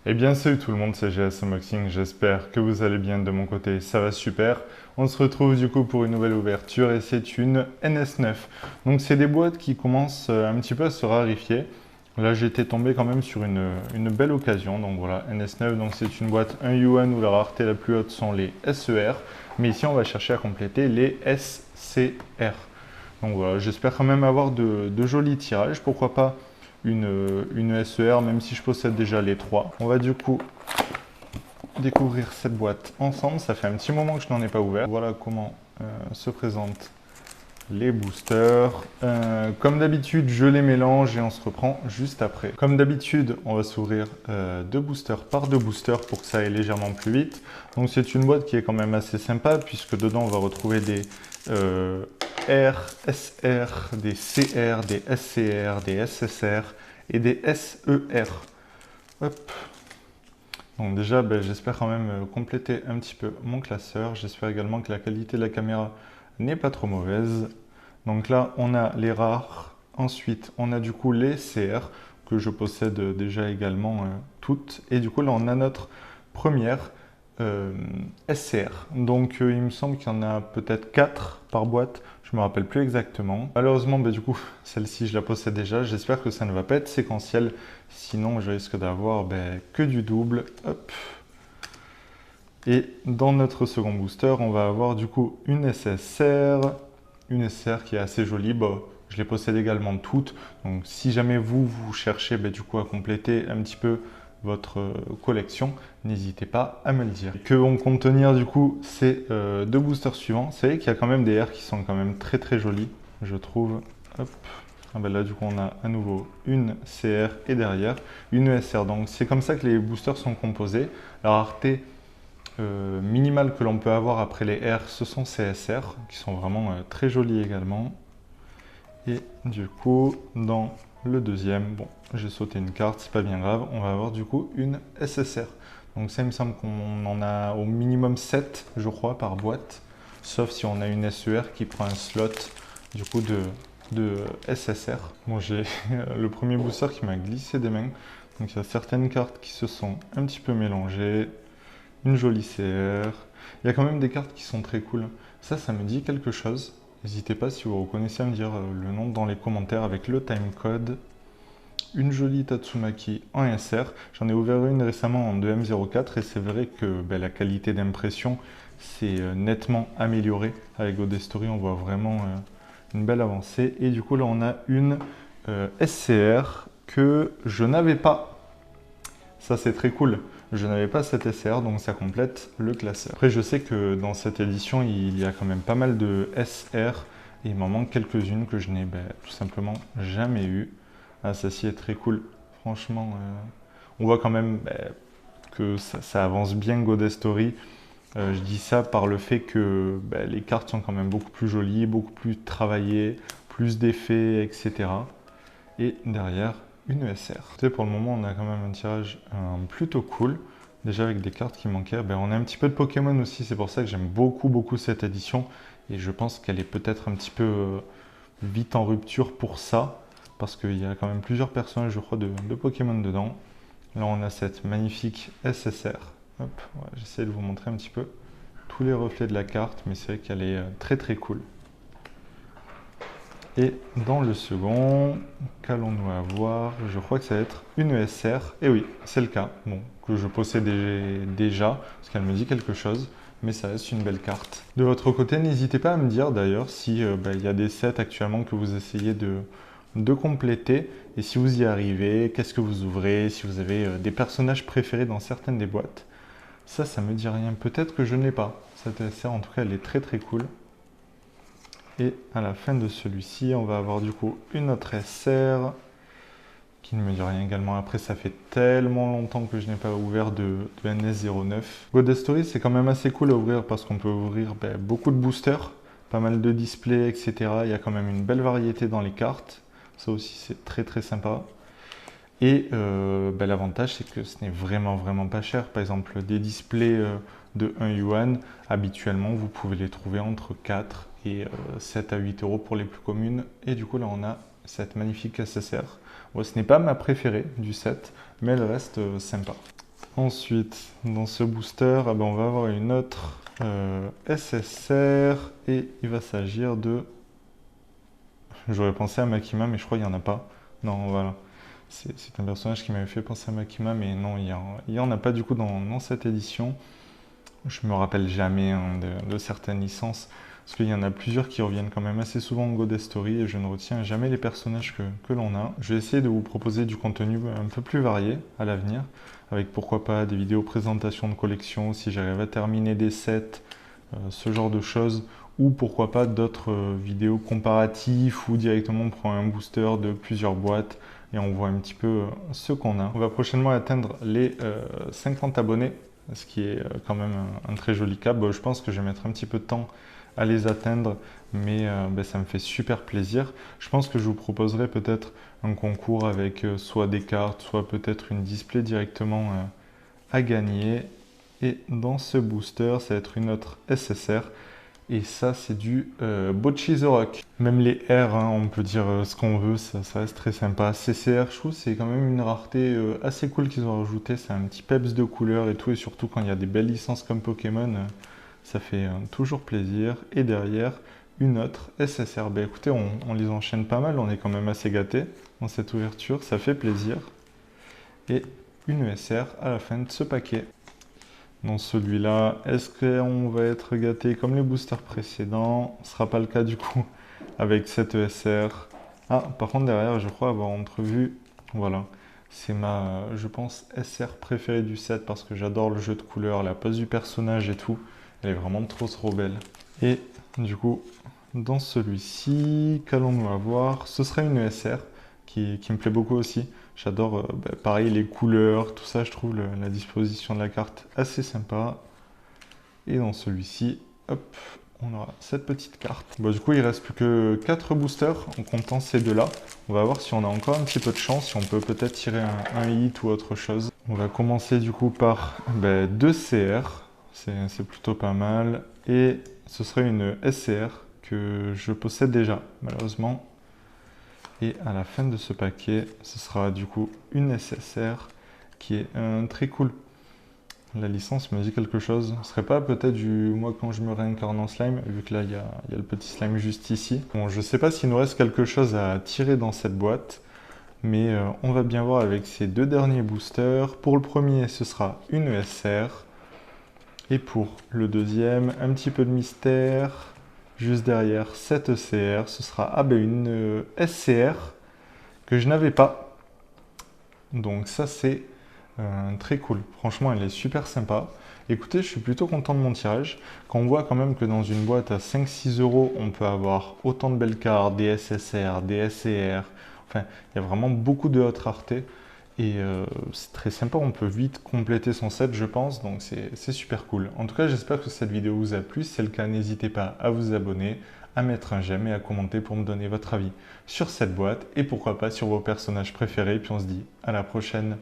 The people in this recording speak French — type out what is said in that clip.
Eh bien salut tout le monde, c'est GS Unboxing, j'espère que vous allez bien de mon côté, ça va super. On se retrouve du coup pour une nouvelle ouverture et c'est une NS9. Donc c'est des boîtes qui commencent un petit peu à se raréfier. Là j'étais tombé quand même sur une belle occasion, donc voilà, NS9, donc c'est une boîte 1 yuan où la rareté la plus haute sont les SER. Mais ici on va chercher à compléter les SCR. Donc voilà, j'espère quand même avoir de jolis tirages, pourquoi pas une SER, même si je possède déjà les trois. On va du coup découvrir cette boîte ensemble. Ça fait un petit moment que je n'en ai pas ouvert. Voilà comment se présentent les boosters. Comme d'habitude, je les mélange et on se reprend juste après. Comme d'habitude, on va s'ouvrir deux boosters par deux boosters pour que ça aille légèrement plus vite. Donc c'est une boîte qui est quand même assez sympa puisque dedans on va retrouver des R, SR, des CR, des SCR, des SSR et des SER. Hop. Donc déjà, j'espère quand même compléter un petit peu mon classeur. J'espère également que la qualité de la caméra n'est pas trop mauvaise. Donc là, on a les rares. Ensuite, on a du coup les CR que je possède déjà également toutes. Et du coup, là, on a notre première SCR. Donc il me semble qu'il y en a peut-être 4 par boîte. Je ne me rappelle plus exactement. Malheureusement, du coup, celle-ci, je la possède déjà. J'espère que ça ne va pas être séquentiel. Sinon, je risque d'avoir que du double. Hop. Et dans notre second booster, on va avoir du coup une SSR. Une SSR qui est assez jolie. Je les possède également toutes. Donc si jamais vous cherchez du coup à compléter un petit peu votre collection, n'hésitez pas à me le dire. Que vont contenir du coup ces deux boosters suivants. Vous savez qu'il y a quand même des R qui sont quand même très très jolis, je trouve. Hop. Ah là du coup on a à nouveau une CR et derrière une SR. Donc c'est comme ça que les boosters sont composés. La rareté minimale que l'on peut avoir après les R, ce sont ces SR qui sont vraiment très jolis également. Et du coup, dans le deuxième, bon, j'ai sauté une carte, c'est pas bien grave, on va avoir du coup une SSR. Donc ça, il me semble qu'on en a au minimum 7, je crois, par boîte. Sauf si on a une SER qui prend un slot, du coup, de SSR. Bon, j'ai le premier booster qui m'a glissé des mains. Donc il y a certaines cartes qui se sont un petit peu mélangées. Une jolie CR. Il y a quand même des cartes qui sont très cool. Ça me dit quelque chose. N'hésitez pas si vous reconnaissez à me dire le nom dans les commentaires avec le timecode. Une jolie Tatsumaki en SR. J'en ai ouvert une récemment en 2M04 et c'est vrai que la qualité d'impression s'est nettement améliorée. Avec Godet Story, on voit vraiment une belle avancée. Et du coup, là, on a une SCR que je n'avais pas. Ça, c'est très cool. Je n'avais pas cette SR, donc ça complète le classeur. Après, je sais que dans cette édition, il y a quand même pas mal de SR et il m'en manque quelques-unes que je n'ai tout simplement jamais eues. Ah, celle-ci est très cool. Franchement, on voit quand même que ça avance bien Godet Story. Je dis ça par le fait que les cartes sont quand même beaucoup plus jolies, beaucoup plus travaillées, plus d'effets, etc. Et derrière, une ESR. Pour le moment, on a quand même un tirage plutôt cool. Déjà avec des cartes qui manquaient. On a un petit peu de Pokémon aussi, c'est pour ça que j'aime beaucoup cette édition. Et je pense qu'elle est peut-être un petit peu vite en rupture pour ça. Parce qu'il y a quand même plusieurs personnages, je crois, de Pokémon dedans. Là, on a cette magnifique SSR. Hop, ouais, j'essaie de vous montrer un petit peu tous les reflets de la carte, mais c'est vrai qu'elle est très cool. Et dans le second, qu'allons-nous avoir? Je crois que ça va être une ESR. Et oui, c'est le cas. Bon, que je possédais déjà, parce qu'elle me dit quelque chose, mais ça reste une belle carte. De votre côté, n'hésitez pas à me dire d'ailleurs si il y a des sets actuellement que vous essayez de compléter. Et si vous y arrivez, qu'est-ce que vous ouvrez? Si vous avez des personnages préférés dans certaines des boîtes. Ça me dit rien. Peut-être que je n'ai pas. Cette ESR, en tout cas, elle est très cool. Et à la fin de celui-ci, on va avoir du coup une autre SR qui ne me dit rien également. Après, ça fait tellement longtemps que je n'ai pas ouvert de NS09. Godet Story, c'est quand même assez cool à ouvrir parce qu'on peut ouvrir beaucoup de boosters, pas mal de displays, etc. Il y a quand même une belle variété dans les cartes. Ça aussi, c'est très sympa. Et l'avantage, c'est que ce n'est vraiment pas cher. Par exemple, des displays de 1 yuan, habituellement, vous pouvez les trouver entre 4 et 7 à 8 euros pour les plus communes. Et du coup, là, on a cette magnifique SSR. Bon, ce n'est pas ma préférée du set, mais elle reste sympa. Ensuite, dans ce booster, ah ben, on va avoir une autre SSR et il va s'agir de... J'aurais pensé à Makima, mais je crois qu'il n'y en a pas. Non, voilà. C'est un personnage qui m'avait fait penser à Makima, mais non, il n'y en a pas du coup dans cette édition. Je me rappelle jamais hein, de certaines licences, parce qu'il y en a plusieurs qui reviennent quand même assez souvent en Goddess Story, et je ne retiens jamais les personnages que l'on a. Je vais essayer de vous proposer du contenu un peu plus varié à l'avenir, avec pourquoi pas des vidéos présentation de collection, si j'arrive à terminer des sets, ce genre de choses, ou pourquoi pas d'autres vidéos comparatives, où directement on prend un booster de plusieurs boîtes, et on voit un petit peu ce qu'on a. On va prochainement atteindre les 50 abonnés, ce qui est quand même un très joli cap. Bon, je pense que je vais mettre un petit peu de temps à les atteindre, mais ça me fait super plaisir. Je pense que je vous proposerai peut-être un concours avec soit des cartes, soit peut-être une display directement à gagner. Et dans ce booster, ça va être une autre SSR. Et ça, c'est du Bocchi The Rock. Même les R, hein, on peut dire ce qu'on veut, ça reste très sympa. CCR, je trouve, c'est quand même une rareté assez cool qu'ils ont rajouté. C'est un petit peps de couleur et tout. Et surtout, quand il y a des belles licences comme Pokémon, ça fait toujours plaisir. Et derrière, une autre SSR. Ben, écoutez, on les enchaîne pas mal. On est quand même assez gâtés dans cette ouverture. Ça fait plaisir. Et une ESR à la fin de ce paquet. Dans celui-là, est-ce qu'on va être gâté comme les boosters précédents? Ce ne sera pas le cas du coup avec cette ESR. Ah, par contre derrière, je crois avoir entrevu, voilà, c'est ma, je pense, SR préférée du set parce que j'adore le jeu de couleurs, la pose du personnage et tout. Elle est vraiment trop belle. Et du coup, dans celui-ci, qu'allons-nous avoir? Ce sera une ESR qui me plaît beaucoup aussi. J'adore, pareil, les couleurs, tout ça, je trouve la disposition de la carte assez sympa. Et dans celui-ci, hop, on aura cette petite carte. Bon, du coup, il reste plus que 4 boosters en comptant ces deux-là. On va voir si on a encore un petit peu de chance, si on peut peut-être tirer un hit ou autre chose. On va commencer du coup par 2 CR, c'est plutôt pas mal. Et ce serait une SCR que je possède déjà, malheureusement. Et à la fin de ce paquet, ce sera du coup une SSR qui est très cool. La licence me dit quelque chose. Ce serait pas peut-être du moi quand je me réincarne en slime, vu que là il y a le petit slime juste ici. Bon, je sais pas s'il nous reste quelque chose à tirer dans cette boîte, mais on va bien voir avec ces deux derniers boosters. Pour le premier, ce sera une ESR. Et pour le deuxième, un petit peu de mystère. Juste derrière cette ECR, ce sera une SCR que je n'avais pas. Donc ça c'est très cool. Franchement elle est super sympa. Écoutez, je suis plutôt content de mon tirage. Quand on voit quand même que dans une boîte à 5-6 euros, on peut avoir autant de belles cartes, des SSR, des SCR. Enfin, il y a vraiment beaucoup de haute rareté. Et c'est très sympa, on peut vite compléter son set je pense, donc c'est super cool. En tout cas j'espère que cette vidéo vous a plu, si c'est le cas n'hésitez pas à vous abonner, à mettre un j'aime et à commenter pour me donner votre avis sur cette boîte et pourquoi pas sur vos personnages préférés, puis on se dit à la prochaine.